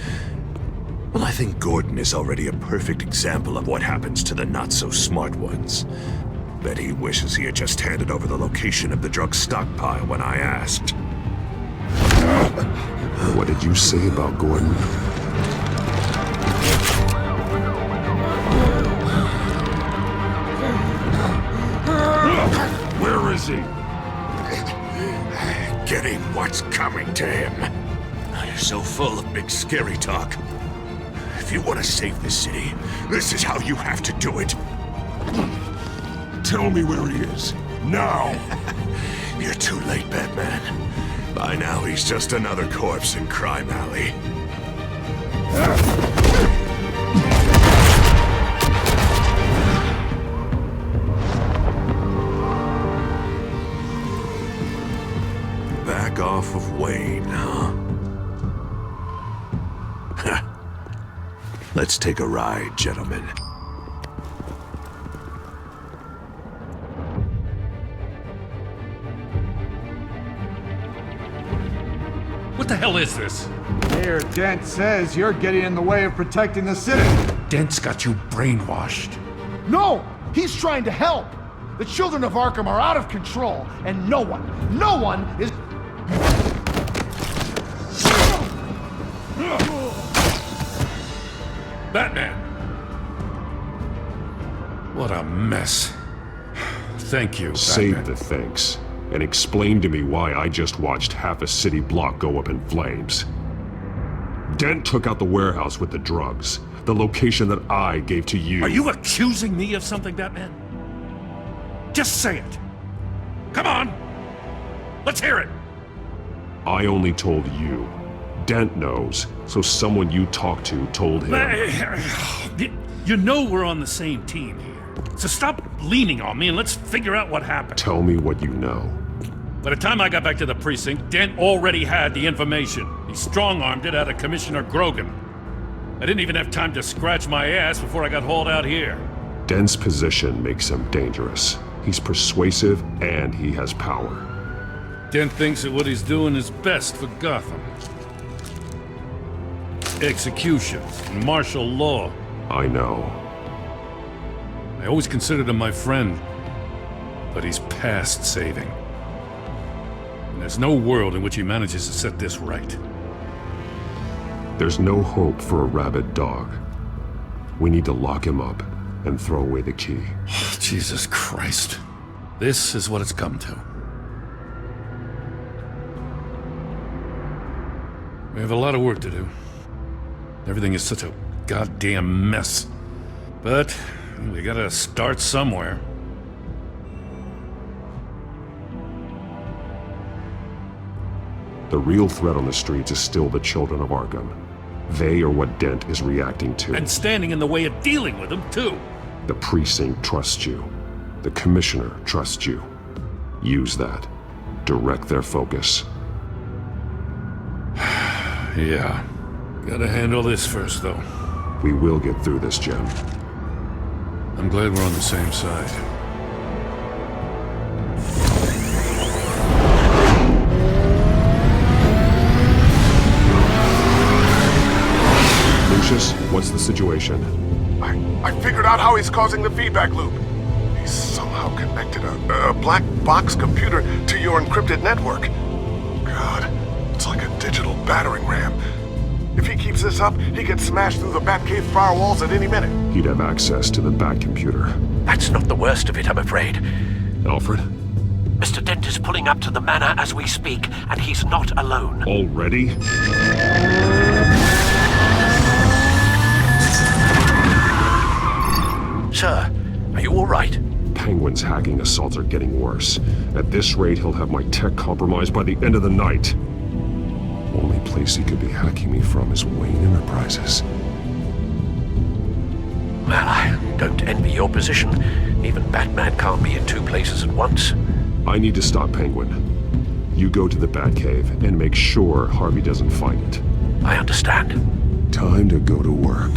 well, I think Gordon is already a perfect example of what happens to the not-so-smart ones. Bet he wishes he had just handed over the location of the drug stockpile when I asked. What did you say about Gordon? Where is he? Getting what's coming to him. You're so full of big scary talk. If you want to save this city, this is how you have to do it. Tell me where he is. Now! You're too late, Batman. By now, he's just another corpse in Crime Alley. Back off of Wayne, huh? Let's take a ride, gentlemen. What the hell is this? Mayor Dent says you're getting in the way of protecting the city. Dent's got you brainwashed. No! He's trying to help! The children of Arkham are out of control, and no one is... Batman! What a mess. Thank you, Save Batman. the thanks, and explain to me why I just watched half a city block go up in flames. Dent took out the warehouse with the drugs, the location that I gave to you. Are you accusing me of something, Batman? Just say it. Come on! Let's hear it! I only told you. Dent knows, so someone you talked to told him. You know we're on the same team here. So stop leaning on me and let's figure out what happened. Tell me what you know. By the time I got back to the precinct, Dent already had the information. He strong-armed it out of Commissioner Grogan. I didn't even have time to scratch my ass before I got hauled out here. Dent's position makes him dangerous. He's persuasive and he has power. Dent thinks that what he's doing is best for Gotham. Executions and martial law. I know. I always considered him my friend, but he's past saving. And there's no world in which he manages to set this right. There's no hope for a rabid dog. We need to lock him up and throw away the key. Jesus Christ. This is what it's come to. We have a lot of work to do. Everything is such a goddamn mess. But we gotta start somewhere. The real threat on the streets is still the children of Arkham. They are what Dent is reacting to. And standing in the way of dealing with them, too. The precinct trusts you. The commissioner trusts you. Use that. Direct their focus. Yeah. Gotta handle this first, though. We will get through this, Jim. I'm glad we're on the same side. Lucius, what's the situation? I figured out how he's causing the feedback loop. He's somehow connected a black box computer to your encrypted network. God, it's like a digital battering ram. If he keeps this up, he could smash through the Batcave firewalls at any minute. He'd have access to the Bat computer. That's not the worst of it, I'm afraid. Alfred? Mr. Dent is pulling up to the manor as we speak, and he's not alone. Already? Sir, are you all right? Penguin's hacking assaults are getting worse. At this rate, he'll have my tech compromised by the end of the night. Only place he could be hacking me from is Wayne Enterprises. Well, I don't envy your position. Even Batman can't be in two places at once. I need to stop Penguin. You go to the Batcave and make sure Harvey doesn't find it. I understand. Time to go to work.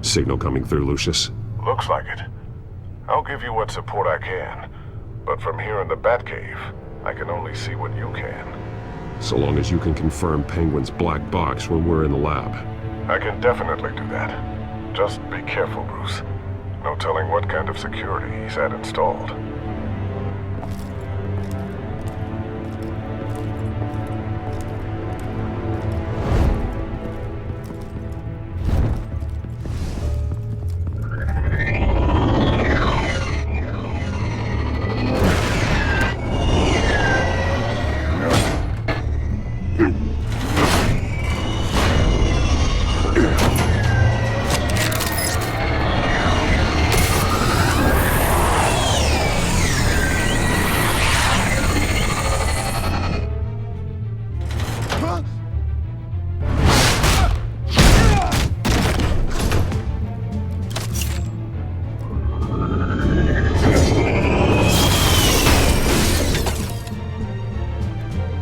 Signal coming through, Lucius. Looks like it. I'll give you what support I can. But from here in the Batcave, I can only see what you can. So long as you can confirm Penguin's black box when we're in the lab. I can definitely do that. Just be careful, Bruce. No telling what kind of security he's had installed.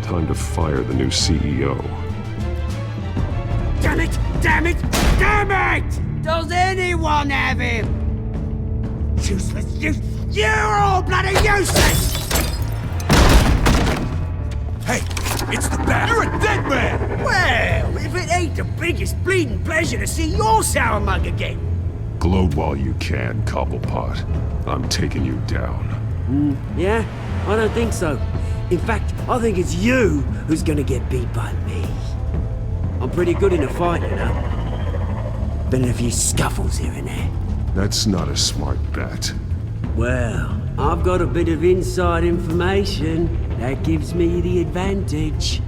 Time to fire the new CEO. Damn it! Damn it! Damn it! Does anyone have him? Useless, you're all bloody useless! Hey, it's the Bat! You're a dead man! Well, if it ain't the biggest bleeding pleasure to see your sour mug again. Gloat while you can, Cobblepot. I'm taking you down. Yeah? I don't think so. In fact, I think it's you who's gonna get beat by me. I'm pretty good in a fight, you know. Been in a few scuffles here and there. That's not a smart bet. Well, I've got a bit of inside information that gives me the advantage.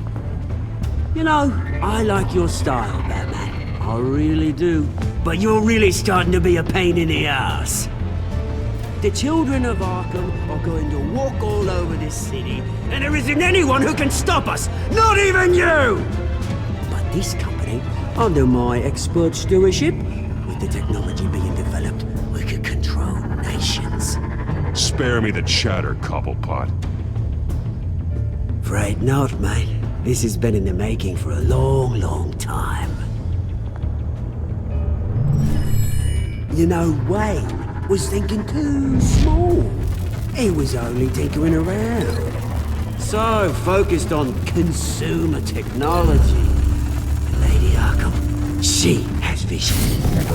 You know, I like your style, Batman. I really do. But you're really starting to be a pain in the ass. The children of Arkham are going to walk all over this city, and there isn't anyone who can stop us, not even you! But this company, under my expert stewardship, with the technology being developed, we could control nations. Spare me the chatter, Cobblepot. Afraid not, mate. This has been in the making for a long, long time. You know, Wayne was thinking too small. He was only tinkering around. So focused on consumer technology. Lady Arkham, she has vision.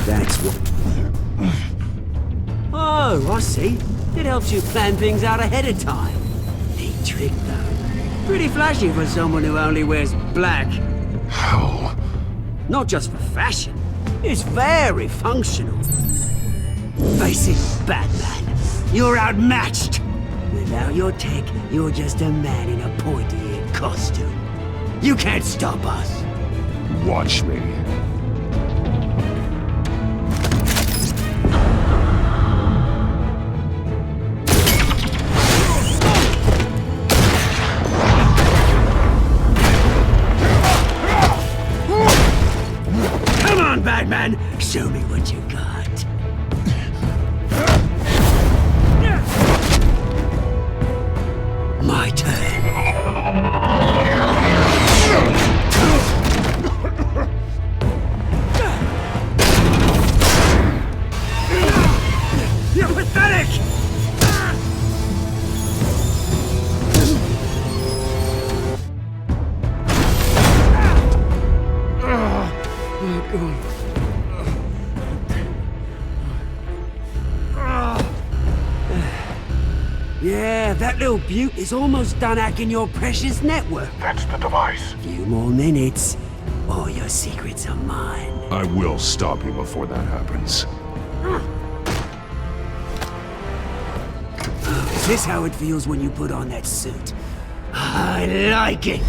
That's what... Oh, I see. It helps you plan things out ahead of time. Neat trick, though. Pretty flashy for someone who only wears black. How? Not just for fashion. It's very functional. Face it, Batman. You're outmatched. Without your tech, you're just a man in a pointy-eared costume. You can't stop us. Watch me. Come on, Batman! Show me what you got. My turn. You're pathetic! Yeah, that little beaut is almost done hacking your precious network. That's the device. Few more minutes, all your secrets are mine. I will stop you before that happens. Is this how it feels when you put on that suit? I like it!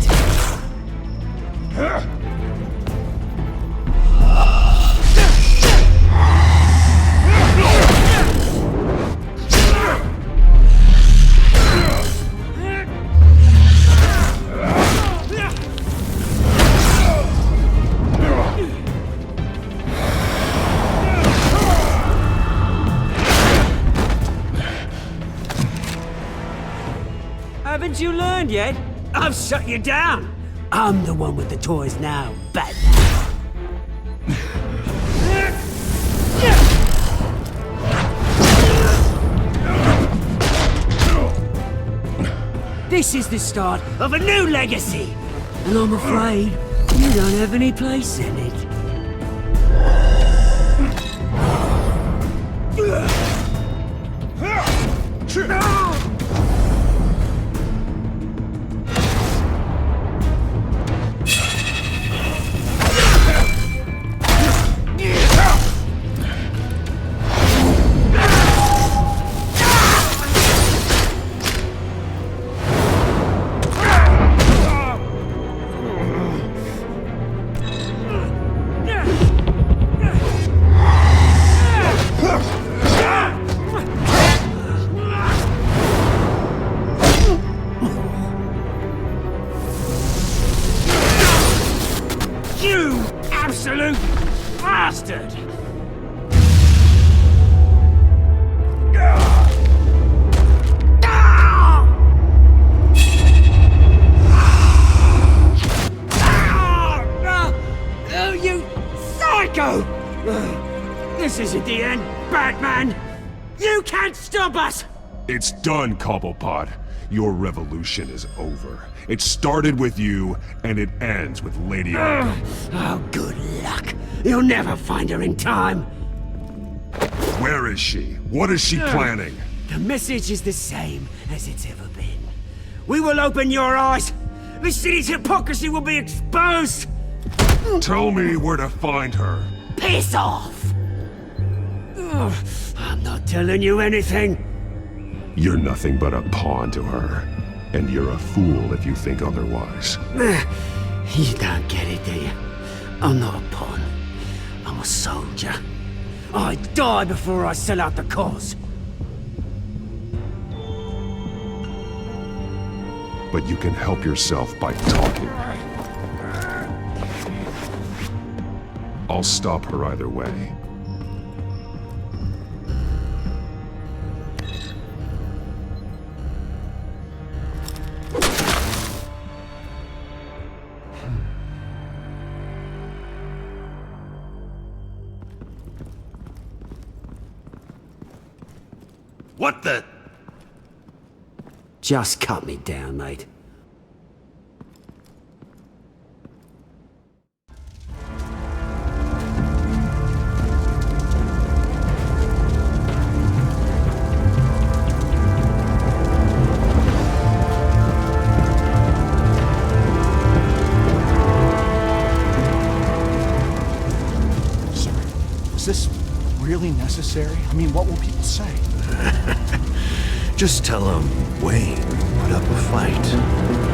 Haven't you learned yet? I've shut you down. I'm the one with the toys now, Batman. This is the start of a new legacy, and I'm afraid you don't have any place in it. You absolute bastard! you psycho! This isn't the end, Batman! You can't stop us! It's done, Cobblepot. Your revolution is over. It started with you, and it ends with Lady Arkham. Oh, good luck. You'll never find her in time. Where is she? What is she planning? The message is the same as it's ever been. We will open your eyes. The city's hypocrisy will be exposed. Tell me where to find her. Piss off! I'm not telling you anything. You're nothing but a pawn to her. And you're a fool if you think otherwise. You don't get it, do you? I'm not a pawn. I'm a soldier. I die before I sell out the cause. But you can help yourself by talking. I'll stop her either way. What the? Just cut me down, mate. Sir, is this really necessary? I mean, what will people say? Just tell him Wayne put up a fight.